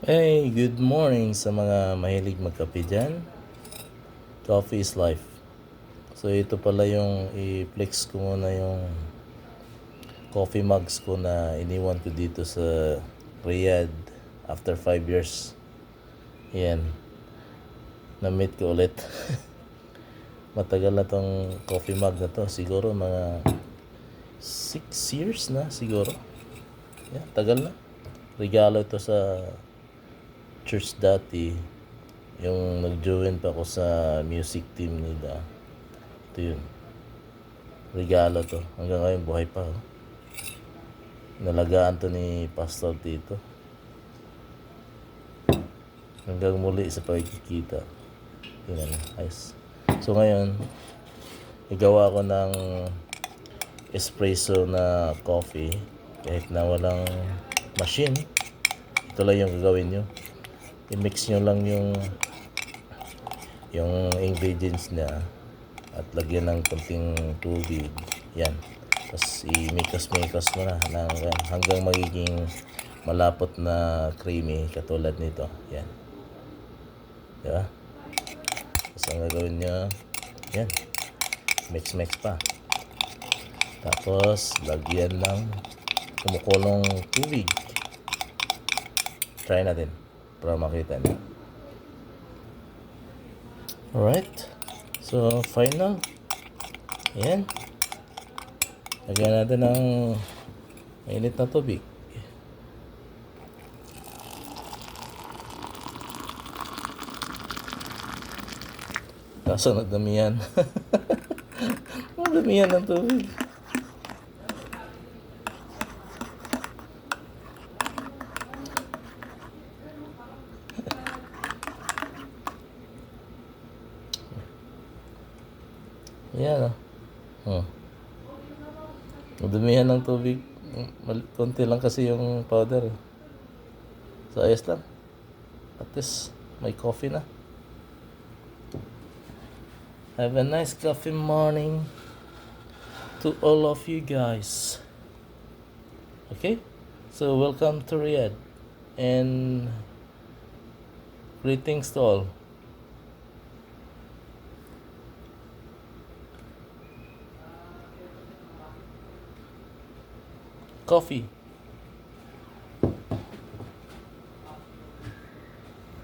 Hey, good morning sa mga mahilig magkape dyan. Coffee is life. So ito pala yung i-flex ko muna yung coffee mugs ko na iniwan ko dito sa Riyadh after 5 years. Yan. Na-meet ko ulit. Matagal na tong coffee mug na to. Siguro mga 6 years na siguro. Yeah, tagal na. Regalo ito sa church dati. Yung nag-join pa ako sa music team nila. Ito yun. Regalo to. Hanggang ngayon buhay pa. Oh. Nalagaan to ni Pastor dito. Hanggang muli sa pagkikita. Tingnan. Ayos. So ngayon, igawa ko ng espresso na coffee. Kahit na walang machine. Ito lang yung gagawin nyo. I-mix nyo lang yung ingredients niya at lagyan ng konting tubig. Yan. Tapos i-mikos-mikos mo na hanggang magiging malapot na creamy katulad nito. Yan. Diba? Tapos ang gagawin nyo, yan. Mix-mix pa. Tapos lagyan ng kumukulong tubig. Try natin para makita niyo. Alright. So, final. Ayan. Lagyan natin ng mainit na tubig. Kaso nagdamihan. Nagdamihan ng tubig. Ayan o. Madumihan ng tubig. Konti lang kasi yung powder. So ayos lang. At least may coffee na. Have a nice coffee morning to all of you guys. Okay? So welcome to Riyadh. And greetings to all. Coffee.